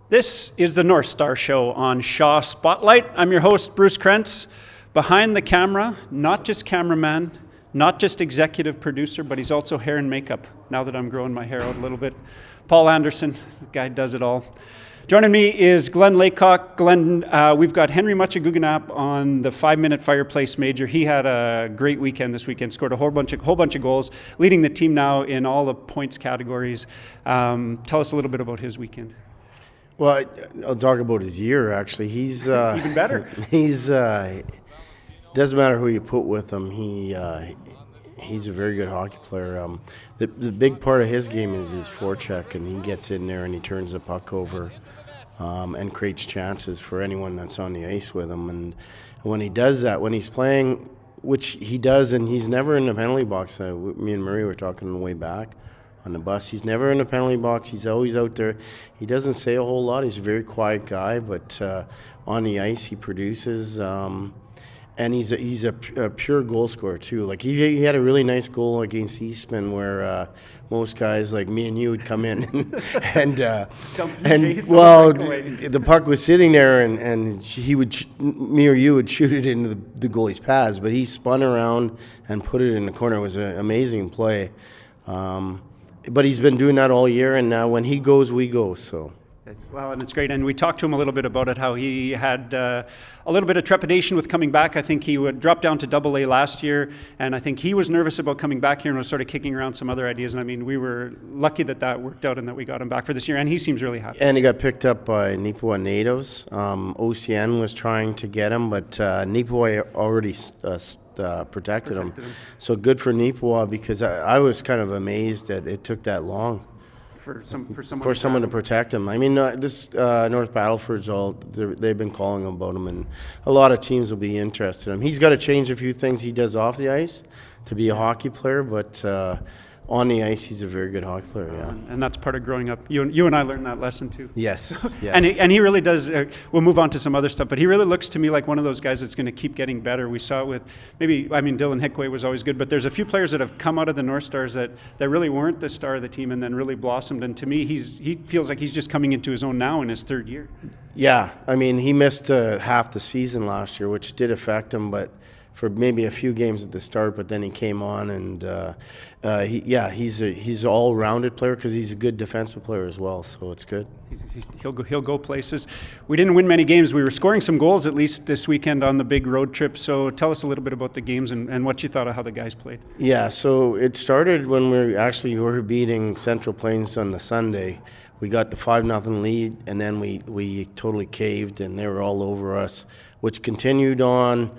This is the Northstars Show on Shaw Spotlight. I'm your host, Bruce Krentz. Behind the camera, not just cameraman, not just executive producer, but he's also hair and makeup, now that I'm growing my hair out a little bit. Paul Anderson, the guy does it all. Joining me is Glenn Laycock. Glenn, we've got Henry Mucha on the 5-minute Fireplace major. He had a great weekend this weekend, scored a whole bunch of goals, leading the team now in all the points categories. Tell us a little bit about his weekend. Well, I'll talk about his year, actually. He's even better. He's doesn't matter who you put with him. He's a very good hockey player. The big part of his game is his forecheck, and he gets in there and he turns the puck over and creates chances for anyone that's on the ice with him. And when he does that, when he's playing, which he does, and he's never in the penalty box. Me and Murray were talking on the way back on the bus. He's never in the penalty box. He's always out there. He doesn't say a whole lot. He's a very quiet guy, but on the ice he produces. And he's a pure goal scorer too. Like he had a really nice goal against Eastman wme most guys like me and you would come in and the puck was sitting there and me or you would shoot it into the goalie's pads, but he spun around and put it in the corner. It was an amazing play. But he's been doing that all year, and now when he goes, we go. So. Well, and it's great. And we talked to him a little bit about it, how he had a little bit of trepidation with coming back. I think he would drop down to AA last year, and I think he was nervous about coming back here and was sort of kicking around some other ideas. And I mean, we were lucky that worked out and that we got him back for this year, and he seems really happy. And he got picked up by Nipawin natives. OCN was trying to get him, but Nipawin already protected him. So good for Nipawin, because I was kind of amazed that it took that long. For someone to protect him. I mean, this North Battleford's they've been calling about him, and a lot of teams will be interested in him. He's got to change a few things he does off the ice to be a hockey player, but on the ice he's a very good hockey player. Yeah, and that's part of growing up. You and I learned that lesson too. Yes, yes. and he really does. We'll move on to some other stuff, but he really looks to me like one of those guys that's going to keep getting better. We saw it with Dylan Hickway was always good, but there's a few players that have come out of the Northstars that really weren't the star of the team and then really blossomed. And to me, he feels like he's just coming into his own now in his third year. Yeah, I mean, he missed half the season last year, which did affect him, but for maybe a few games at the start, but then he came on, and he's an all-rounded player because he's a good defensive player as well, so it's good. He'll go places. We didn't win many games. We were scoring some goals at least this weekend on the big road trip, so tell us a little bit about the games and what you thought of how the guys played. Yeah, so it started when we were beating Central Plains on the Sunday. We got the 5-0 lead, and then we totally caved, and they were all over us, which continued on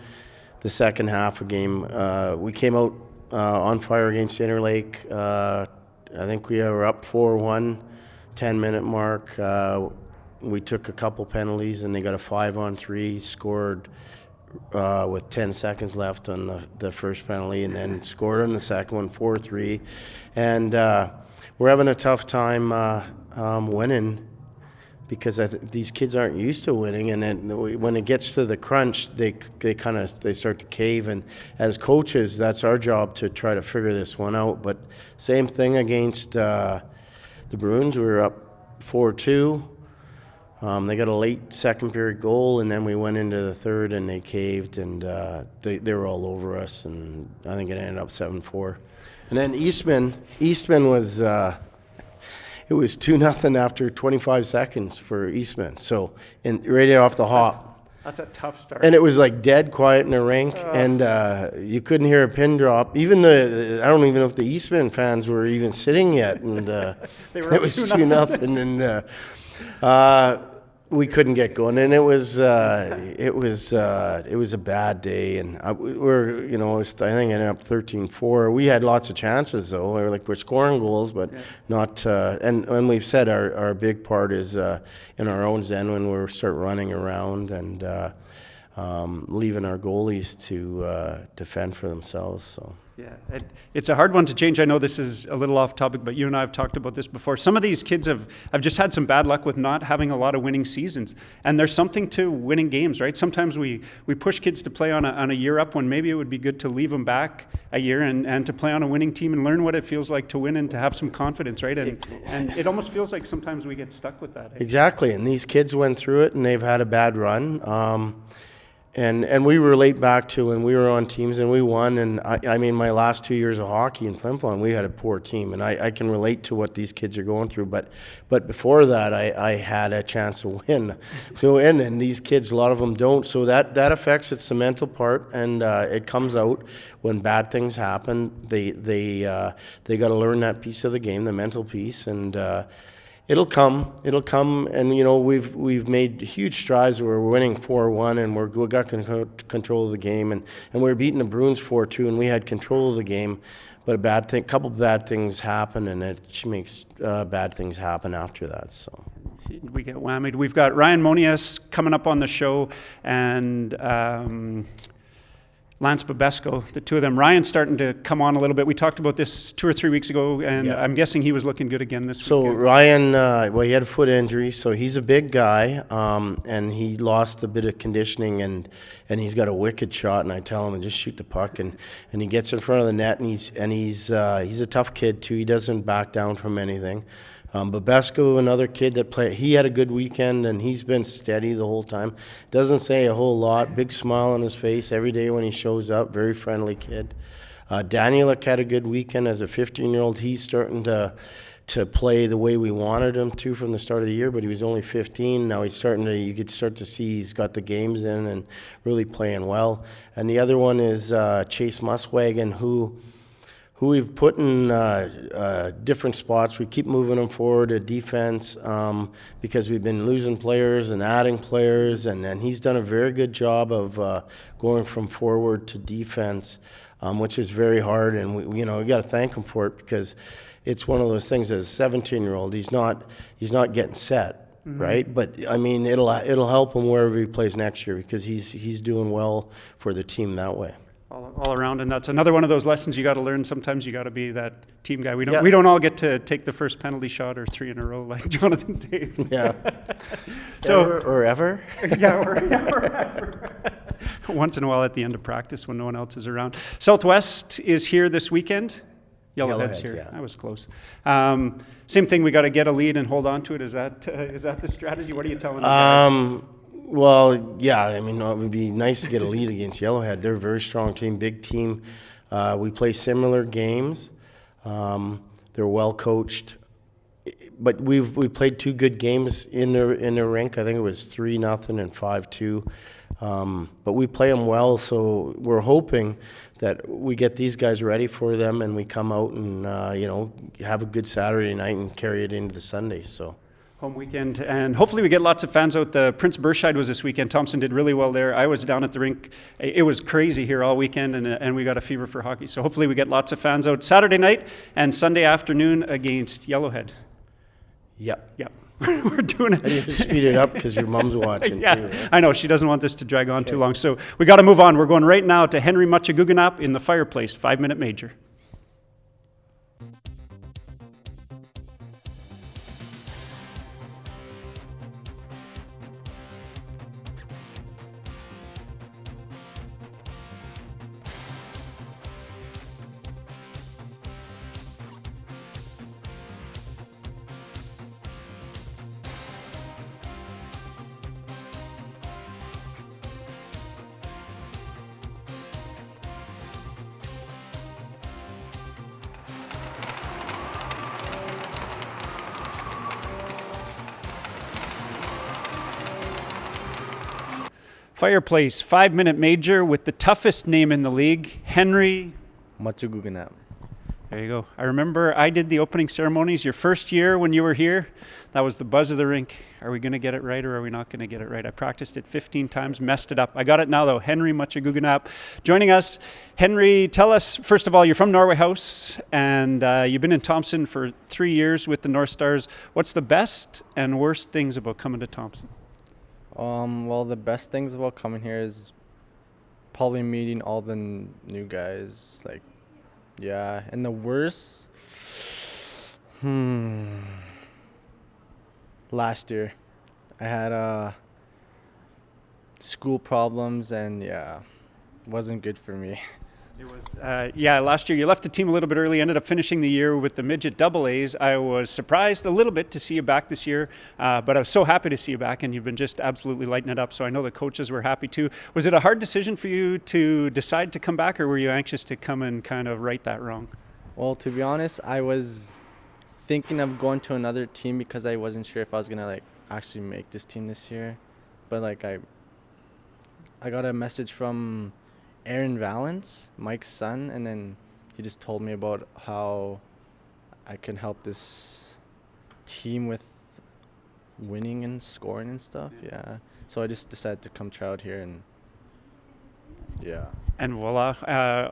the second half of game. We came out on fire against Interlake. I think we were up 4-1, 10-minute mark. We took a couple penalties, and they got a 5-on-3, scored with 10 seconds left on the first penalty, and then scored on the second one, 4-3. And we're having a tough time winning, because these kids aren't used to winning, and then when it gets to the crunch, they start to cave. And as coaches, that's our job to try to figure this one out. But same thing against the Bruins. We were up 4-2. They got a late second period goal, and then we went into the third, and they caved, and they were all over us. And I think it ended up 7-4. And then Eastman was. It was 2-0 after 25 seconds for Eastman. So, and right off the hop. That's a tough start. And it was like dead quiet in the rink, and you couldn't hear a pin drop. Even I don't even know if the Eastman fans were even sitting yet. And it was 2-0, and then we couldn't get going, and it was a bad day, and I think I ended up 13-4. We had lots of chances though. We're scoring goals, but not. And we've said our big part is in our own end when we start running around and leaving our goalies to defend for themselves. So. Yeah, it's a hard one to change. I know this is a little off topic, but you and I have talked about this before. Some of these kids have just had some bad luck with not having a lot of winning seasons. And there's something to winning games, right? Sometimes we push kids to play on a year up when maybe it would be good to leave them back a year and to play on a winning team and learn what it feels like to win and to have some confidence, right? And it almost feels like sometimes we get stuck with that. Eh? Exactly, and these kids went through it and they've had a bad run. And we relate back to when we were on teams and we won. And I mean, my last 2 years of hockey in Flin Flon, we had a poor team. And I can relate to what these kids are going through. But before that, I had a chance to win. And these kids, a lot of them don't. So that affects it's the mental part. And it comes out when bad things happen. They got to learn that piece of the game, the mental piece. And it'll come, and we've made huge strides. We're winning 4-1, and we got control of the game, and we're beating the Bruins 4-2, and we had control of the game. But a couple bad things happen, and it makes bad things happen after that. So we get whammied. We've got Ryan Monias coming up on the show, and Lance Bobesko, the two of them. Ryan's starting to come on a little bit. We talked about this 2 or 3 weeks ago, and I'm guessing he was looking good again this week. So Ryan, he had a foot injury, so he's a big guy, and he lost a bit of conditioning, and he's got a wicked shot, and I tell him to just shoot the puck, and he gets in front of the net, and he's a tough kid too. He doesn't back down from anything. Bobesko, another kid that played, he had a good weekend, and he's been steady the whole time. Doesn't say a whole lot, big smile on his face every day when he shows up, very friendly kid. Danielek had a good weekend as a 15-year-old. He's starting to play the way we wanted him to from the start of the year, but he was only 15. Now he's you could start to see he's got the games in and really playing well. And the other one is Chase Muswagon, who we've put in different spots. We keep moving them forward to defense because we've been losing players and adding players, and he's done a very good job of going from forward to defense, which is very hard, and we got to thank him for it because it's one of those things. As a 17-year-old, he's not getting set. Mm-hmm. Right, but I mean, it'll help him wherever he plays next year because he's doing well for the team that way. All around, and that's another one of those lessons you got to learn. Sometimes you got to be that team guy. We don't all get to take the first penalty shot or 3 in a row like Jonathan Dave. Yeah. Or ever. Yeah, or ever. Once in a while at the end of practice when no one else is around. Southwest is here this weekend. Yellowhead's here. Yeah. I was close. Same thing. We got to get a lead and hold on to it. Is that the strategy? What are you telling the guys? Well, yeah, I mean, it would be nice to get a lead against Yellowhead. They're a very strong team, big team. We play similar games. They're well coached. But we played 2 good games in the rink. I think it was 3-0 and 5-2. But we play them well, so we're hoping that we get these guys ready for them and we come out and, have a good Saturday night and carry it into the Sunday, so. Home weekend, and hopefully we get lots of fans out. The Prince Berscheid was this weekend. Thompson did really well there. I was down at the rink. It was crazy here all weekend, and we got a fever for hockey. So hopefully we get lots of fans out Saturday night and Sunday afternoon against Yellowhead. Yep. We're doing it. And you can speed it up because your mom's watching. Yeah, too, right? I know. She doesn't want this to drag on too long. So we got to move on. We're going right now to Henry Mucha in the Fireplace 5-minute major. Fireplace 5-minute major with the toughest name in the league, Henry Mucha. There you go. I remember I did the opening ceremonies your first year when you were here. That was the buzz of the rink. Are we going to get it right or are we not going to get it right? I practiced it 15 times, messed it up. I got it now though. Henry Mucha joining us. Henry, tell us, first of all, you're from Norway House and you've been in Thompson for 3 years with the Northstars. What's the best and worst things about coming to Thompson? Well, the best things about coming here is probably meeting all the new guys, like Yeah, and the worst, last year, I had school problems, and yeah, wasn't good for me. It was, last year you left the team a little bit early, ended up finishing the year with the midget double A's. I was surprised a little bit to see you back this year, but I was so happy to see you back, and you've been just absolutely lighting it up. So I know the coaches were happy too. Was it a hard decision for you to decide to come back, or were you anxious to come and kind of right that wrong? Well, to be honest, I was thinking of going to another team because I wasn't sure if I was gonna like actually make this team this year, but like I got a message from Aaron Valance, Mike's son, and then he just told me about how I can help this team with winning and scoring and stuff. Yeah. So I just decided to come try out here, and yeah. And voila,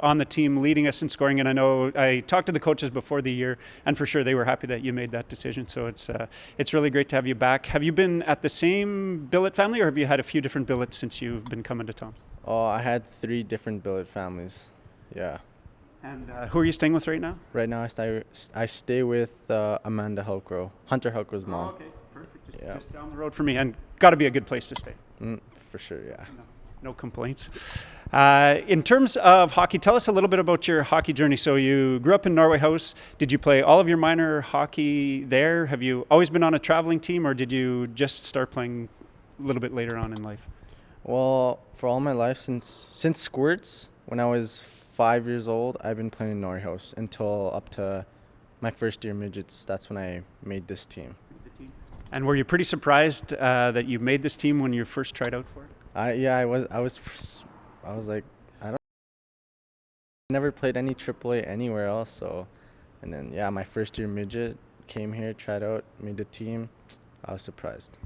on the team, leading us in scoring. And I know I talked to the coaches before the year, and for sure they were happy that you made that decision. So it's really great to have you back. Have you been at the same billet family, or have you had a few different billets since you've been coming to town? Oh, I had 3 different billet families. Yeah. And who are you staying with right now? Right now, I stay with Amanda Helcrow, Hunter Helcrow's mom. Oh, okay, perfect. Just down the road from me, and got to be a good place to stay. For sure, yeah. No complaints. In terms of hockey, tell us a little bit about your hockey journey. So you grew up in Norway House. Did you play all of your minor hockey there? Have you always been on a traveling team, or did you just start playing a little bit later on in life? Well, for all my life, since Squirts, when I was 5 years old, I've been playing in Norway House until up to my first year midgets. That's when I made this team. And were you pretty surprised that you made this team when you first tried out for it? I was like, I never played any AAA anywhere else. So, and then my first year midget, came here, tried out, made the team. I was surprised.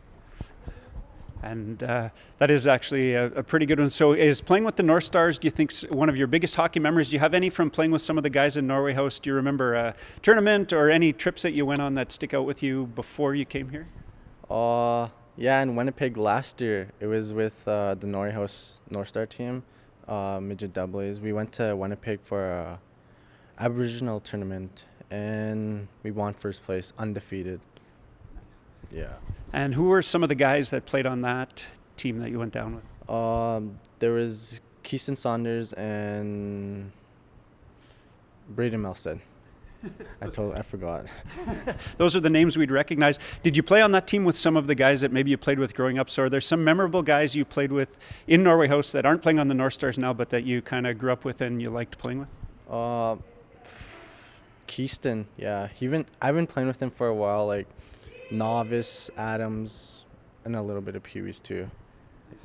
And that is actually a pretty good one. So is playing with the Northstars, do you think, one of your biggest hockey memories? Do you have any from playing with some of the guys in Norway House? Do you remember a tournament or any trips that you went on that stick out with you before you came here? Yeah, in Winnipeg last year, it was with the Norway House Northstar team, midget double A's. We went to Winnipeg for a Aboriginal tournament, and we won first place, undefeated. Yeah. And who were some of the guys that played on that team that you went down with? There was Keaston Saunders and Braden Melstead. I forgot. Those are the names we'd recognize. Did you play on that team with some of the guys that maybe you played with growing up? So are there some memorable guys you played with in Norway House that aren't playing on the Northstars now, but that you kind of grew up with and you liked playing with? Keaston, yeah. I've been playing with him for a while, like Novice, Adams, and a little bit of Pewees too.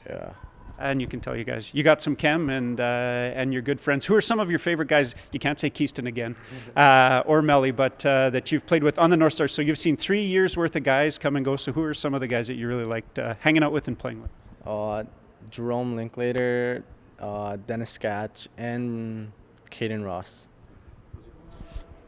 Yeah. And you can tell you guys, you got some chem and you're good friends. Who are some of your favorite guys? You can't say Keaston again, or Melly, but that you've played with on the Northstars. So you've seen 3 years worth of guys come and go. So who are some of the guys that you really liked hanging out with and playing with? Jerome Linklater, Dennis Skatch, and Caden Ross.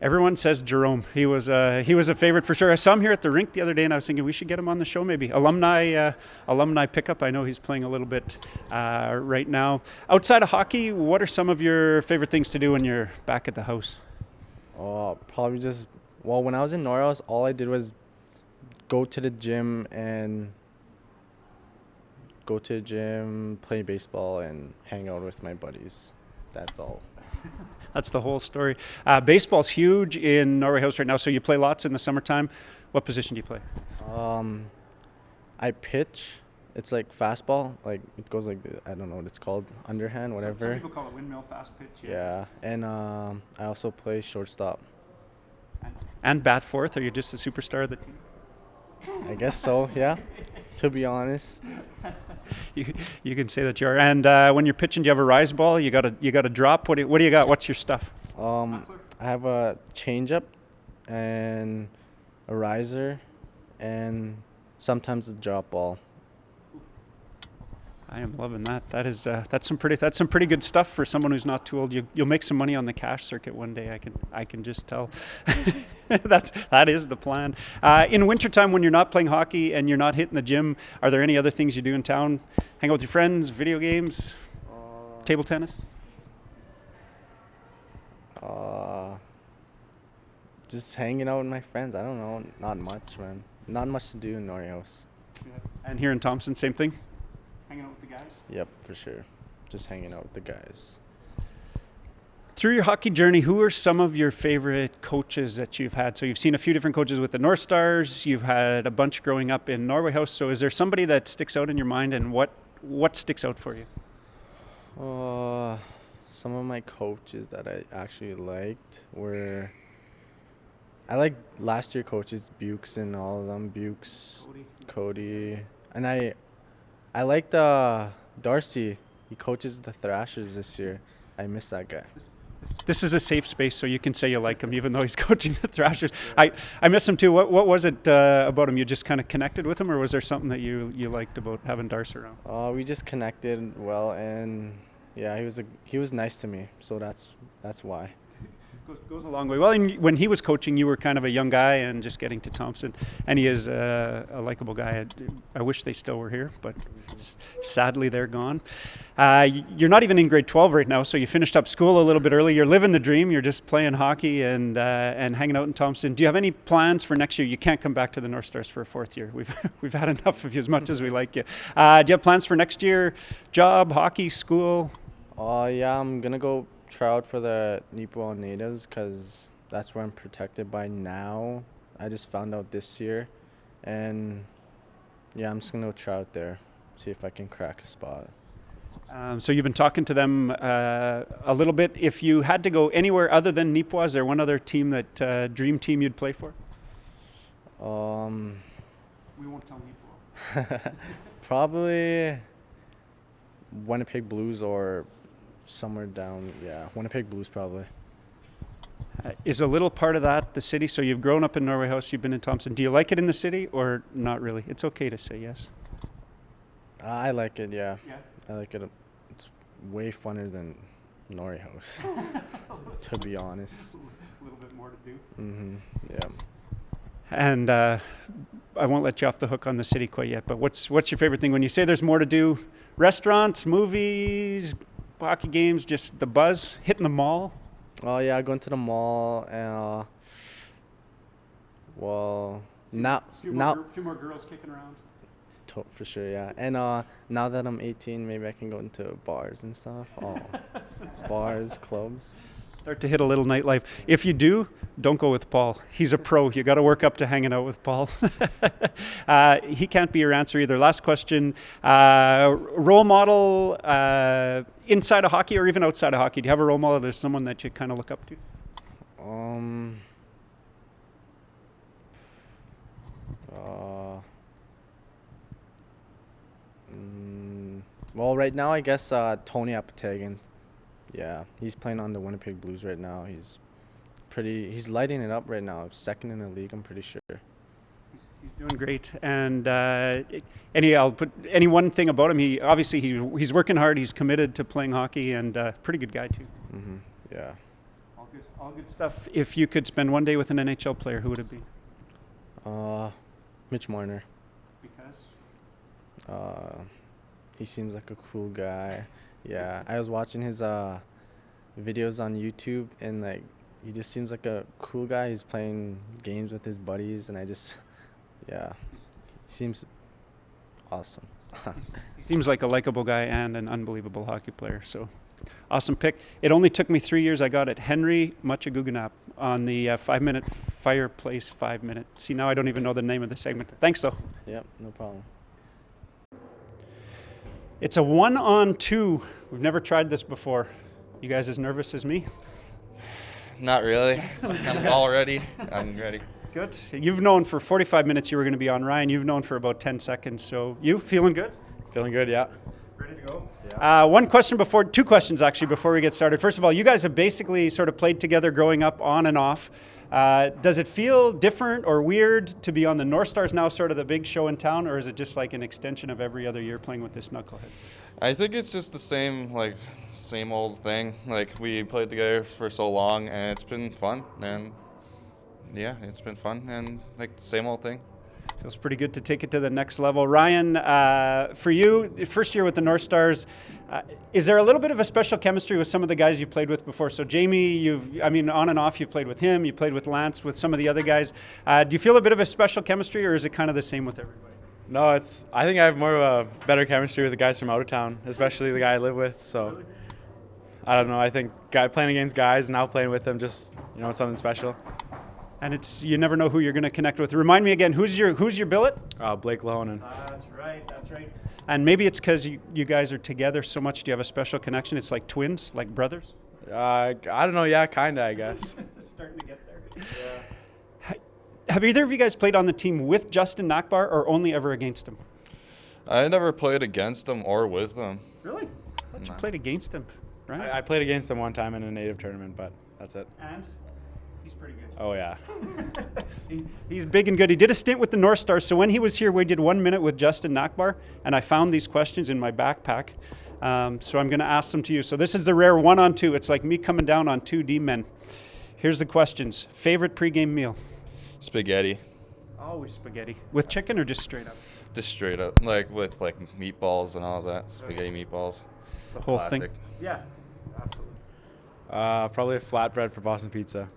Everyone says Jerome. He was a favorite for sure. I saw him here at the rink the other day, and I was thinking we should get him on the show maybe. Alumni pickup. I know he's playing a little bit right now. Outside of hockey, what are some of your favorite things to do when you're back at the house? Probably when I was in Norway, all I did was go to the gym, play baseball, and hang out with my buddies. That's all. That's the whole story. Baseball's huge in Norway House right now, so you play lots in the summertime. What position do you play? I pitch. It's like fastball. Like it goes like I don't know what it's called, underhand, whatever. Some people call it windmill fast pitch. Yeah, and I also play shortstop. And bat fourth. Are you just a superstar of the team? I guess so. Yeah. To be honest. You can say that you are. And when you're pitching, do you have a rise ball? You got a drop. What do you got? What's your stuff? I have a changeup and a riser, and sometimes a drop ball. I am loving that. That's some pretty good stuff for someone who's not too old. You'll make some money on the cash circuit one day. I can just tell. That is the plan. In wintertime, when you're not playing hockey and you're not hitting the gym, are there any other things you do in town? Hang out with your friends, video games, table tennis? Just hanging out with my friends. I don't know. Not much, man. Not much to do in Norway House. And here in Thompson, same thing? Hanging out with the guys? Yep, for sure. Just hanging out with the guys. Through your hockey journey, who are some of your favorite coaches that you've had? So you've seen a few different coaches with the Northstars. You've had a bunch growing up in Norway House. So is there somebody that sticks out in your mind, and what sticks out for you? Some of my coaches that I actually liked were... I like last year coaches, Bukes and all of them. Bukes, Cody. And I liked Darcy. He coaches the Thrashers this year. I miss that guy. This is a safe space, so you can say you like him, even though he's coaching the Thrashers. I miss him too. What was it about him? You just kind of connected with him, or was there something that you liked about having Darcy around? We just connected well, and yeah, he was nice to me, so that's why. Goes a long way. Well, when he was coaching, you were kind of a young guy and just getting to Thompson, and he is a likable guy. I wish they still were here, but sadly they're gone. You're not even in grade 12 right now, so you finished up school a little bit early. You're living the dream. You're just playing hockey and hanging out in Thompson. Do you have any plans for next year? You can't come back to the Northstars for a fourth year. We've had enough of you as much as we like you. Do you have plans for next year? Job, hockey, school? Yeah, I'm gonna go try out for the Nipawin Natives because that's where I'm protected by now. I just found out this year, and yeah, I'm just gonna go try out there, see if I can crack a spot. So you've been talking to them a little bit. If you had to go anywhere other than Nipawin, is there one other team that dream team you'd play for? We won't tell Nipawin. Probably Winnipeg Blues or somewhere down, Winnipeg Blues probably. Is a little part of that the city? So you've grown up in Norway House, you've been in Thompson. Do you like it in the city or not really? It's okay to say yes. I like it, yeah. I like it. It's way funner than Norway House, to be honest. A little bit more to do. Mm-hmm, yeah. And I won't let you off the hook on the city quite yet, but what's your favorite thing when you say there's more to do? Restaurants, movies, hockey games, just the buzz, hitting the mall? Oh yeah, going to the mall and now a few more girls kicking around. For sure, yeah. And now that I'm 18, maybe I can go into bars and stuff. Oh, bars, clubs. Start to hit a little nightlife. If you do, don't go with Paul. He's a pro. You got to work up to hanging out with Paul. He can't be your answer either. Last question. Role model inside of hockey or even outside of hockey? Do you have a role model? There's someone that you kind of look up to? Well, right now, I guess Tony Apatagan. Yeah, he's playing on the Winnipeg Blues right now. He's lighting it up right now. Second in the league, I'm pretty sure. He's doing great. And I'll put any one thing about him. He's working hard. He's committed to playing hockey, and pretty good guy too. Mm-hmm. Yeah. All good stuff. If you could spend one day with an NHL player, who would it be? Mitch Marner. Because? He seems like a cool guy. Yeah, I was watching his videos on YouTube, and like he just seems like a cool guy. He's playing games with his buddies, and he seems awesome. He seems like a likable guy and an unbelievable hockey player. So, awesome pick. It only took me 3 years. I got it. Henry Mucha on the 5-minute Fireplace 5-minute. See, now I don't even know the name of the segment. Thanks, though. Yep, no problem. It's a 1-on-2. We've never tried this before. You guys as nervous as me? Not really. I'm kind of all ready. I'm ready. Good. You've known for 45 minutes you were going to be on. Ryan, you've known for about 10 seconds. So you feeling good? Feeling good, yeah. Ready to go? Yeah. Two questions actually before we get started. First of all, you guys have basically sort of played together growing up on and off. Does it feel different or weird to be on the Northstars now, sort of the big show in town, or is it just like an extension of every other year playing with this knucklehead? I think it's just the same old thing. Like, we played together for so long, and it's been fun. And yeah, it's been fun and like same old thing. Feels pretty good to take it to the next level. Ryan, for you, first year with the Northstars, is there a little bit of a special chemistry with some of the guys you played with before? So Jamie, on and off, you've played with him, you played with Lance, with some of the other guys. Do you feel a bit of a special chemistry, or is it kind of the same with everybody? No, I think I have more of a better chemistry with the guys from out of town, especially the guy I live with. So really? I don't know. I think playing against guys and now playing with them, just it's something special. And you never know who you're going to connect with. Remind me again, who's your billet? Blake Lahonen. That's right. And maybe it's because you guys are together so much. Do you have a special connection? It's like twins, like brothers? I don't know. Yeah, kind of, I guess. Starting to get there. Yeah. Have either of you guys played on the team with Justin Nakbar or only ever against him? I never played against him or with him. Really? I thought you played against him, right? I played against him one time in a native tournament, but that's it. And? He's pretty good. Oh, yeah. He's big and good. He did a stint with the Northstars. So when he was here, we did 1 minute with Justin Nakbar, and I found these questions in my backpack. So I'm going to ask them to you. So this is the rare 1-on-2. It's like me coming down on 2 D-men. Here's the questions. Favorite pregame meal? Spaghetti. Always spaghetti. With chicken or just straight up? Just straight up, like with meatballs and all that. Spaghetti meatballs. The whole Classic. thing? Yeah, absolutely. Probably a flatbread for Boston pizza.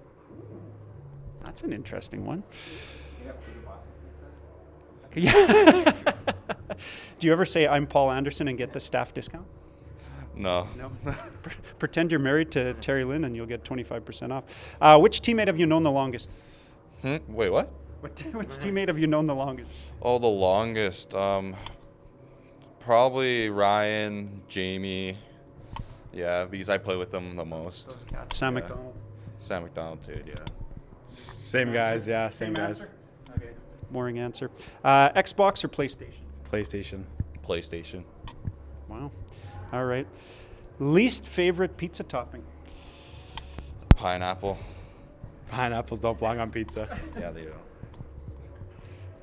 That's an interesting one. Yeah. Do you ever say I'm Paul Anderson and get the staff discount? No. Pretend you're married to Terry Lynn and you'll get 25% off. Which teammate have you known the longest? Wait, what? Which teammate have you known the longest? Oh, the longest. Probably Ryan, Jamie. Yeah, because I play with them the most. Those cats. Sam McDonald. Sam McDonald too, yeah. Same guys, yeah, same guys. Okay. Boring answer. Xbox or PlayStation? PlayStation. Wow. All right. Least favorite pizza topping? Pineapple. Pineapples don't belong on pizza. Yeah, they do.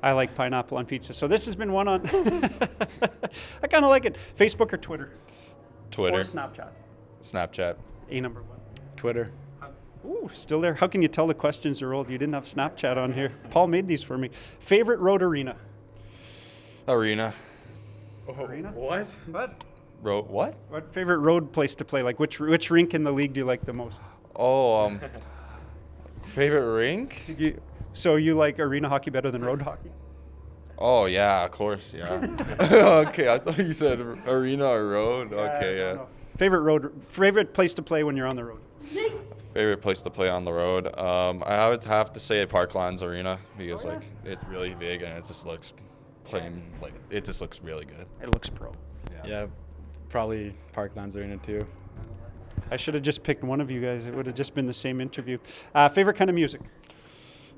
I like pineapple on pizza. So this has been one on. I kind of like it. Facebook or Twitter? Twitter. Or Snapchat? Snapchat. number 1. Twitter. Ooh, still there. How can you tell the questions are old? You didn't have Snapchat on here. Paul made these for me. Favorite road arena? Arena. Arena? What? What? What? What favorite road place to play? Like which rink in the league do you like the most? Oh, favorite rink? So you like arena hockey better than road hockey? Oh, yeah, of course, yeah. Okay, I thought you said arena or road. Okay, yeah. No. Favorite place to play when you're on the road? Favorite place to play on the road? I would have to say Parklands Arena because it's really big and it just looks it just looks really good. It looks pro. Yeah, probably Parklands Arena too. I should have just picked one of you guys. It would have just been the same interview. Favorite kind of music?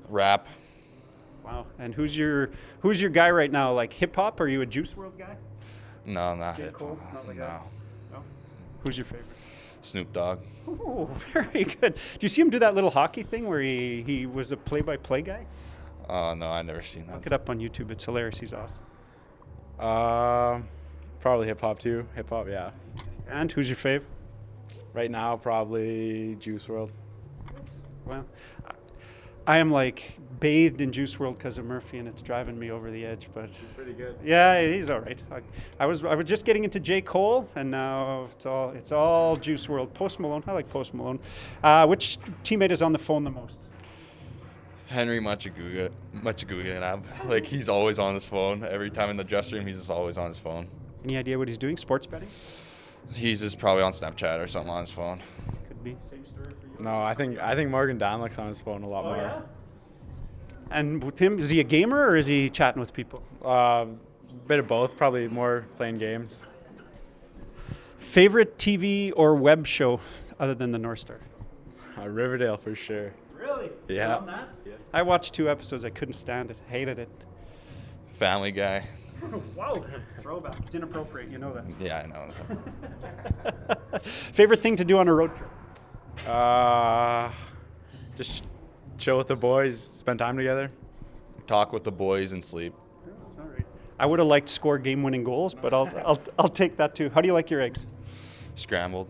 Rap. Wow. And who's your guy right now? Like hip hop? Are you a Juice WRLD guy? No, not J. hip Cole? hop. Not like No. that? No. Who's your favorite? Snoop Dogg. Oh, very good. Do you see him do that little hockey thing where he was a play-by-play guy? No, I never seen that. Look it up on YouTube. It's hilarious. He's awesome. Probably hip hop too. Hip hop, yeah. And who's your fave? Right now, probably Juice WRLD. Well, I am like bathed in Juice WRLD because of Murphy, and it's driving me over the edge. But He's pretty good. yeah, he's all right. I was just getting into J. Cole, and now it's all Juice WRLD. Post Malone. I like Post Malone. Which teammate is on the phone the most? Henry Muchikekwanape. Like he's always on his phone. Every time in the dressing room, he's just always on his phone. Any idea what he's doing? Sports betting? He's just probably on Snapchat or something on his phone. Could be. Same story for you. No, I think Morgan Danlick's on his phone a lot more. Yeah? And with him, is he a gamer or is he chatting with people? Bit of both. Probably more playing games. Favorite TV or web show other than the Northstar? Riverdale for sure. Really? Yeah. You're on that? Yes. I watched 2 episodes. I couldn't stand it. Hated it. Family Guy. Wow. Throwback. It's inappropriate. You know that. Yeah, I know. Favorite thing to do on a road trip? Just chill with the boys, spend time together. Talk with the boys and sleep. All right. I would have liked score game-winning goals, but I'll take that too. How do you like your eggs? Scrambled.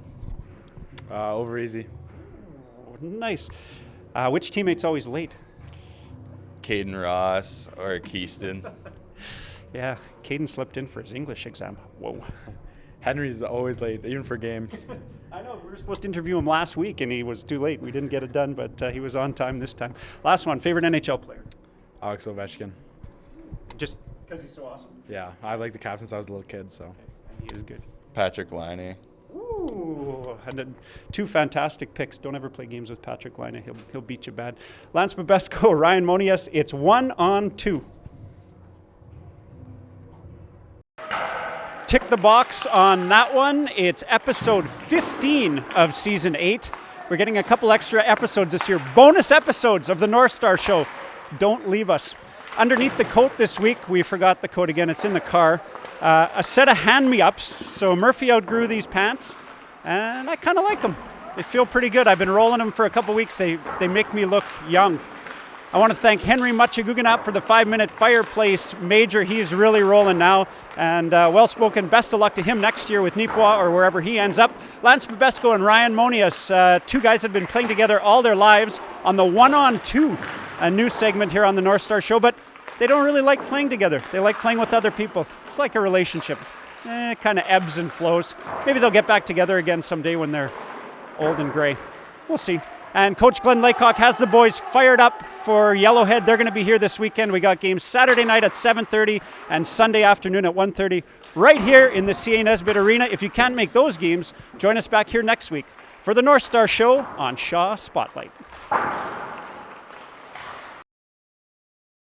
Over easy. Oh, nice. Which teammate's always late? Caden Ross or Keaston. Yeah, Caden slipped in for his English exam. Whoa. Henry's always late, even for games. I know, we were supposed to interview him last week, and he was too late. We didn't get it done, but he was on time this time. Last one, favorite NHL player? Alex Ovechkin. Just because he's so awesome. Yeah, I've liked the cap since I was a little kid, so. He is good. Patrick Laine. Ooh, and then two fantastic picks. Don't ever play games with Patrick Laine. He'll beat you bad. Lance Bobesko, Ryan Monias. It's 1-on-2. Tick the box on that one. It's episode 15 of season 8. We're getting a couple extra episodes this year. Bonus episodes of the Northstars Show. Don't leave us. Underneath the coat this week, we forgot the coat again. It's in the car. A set of hand-me-ups. So Murphy outgrew these pants, and I kind of like them. They feel pretty good. I've been rolling them for a couple weeks. They make me look young. I want to thank Henry Mucha for the 5-minute Fireplace major. He's really rolling now, and well-spoken. Best of luck to him next year with Nipawin or wherever he ends up. Lance Bobesko and Ryan Monias, two guys have been playing together all their lives on the 1-on-2, a new segment here on the Northstar Show, but they don't really like playing together. They like playing with other people. It's like a relationship. It kind of ebbs and flows. Maybe they'll get back together again someday when they're old and gray. We'll see. And Coach Glenn Laycock has the boys fired up for Yellowhead. They're going to be here this weekend. We got games Saturday night at 7:30 and Sunday afternoon at 1:30 right here in the CA Nesbitt Arena. If you can't make those games, join us back here next week for the Northstar Show on Shaw Spotlight.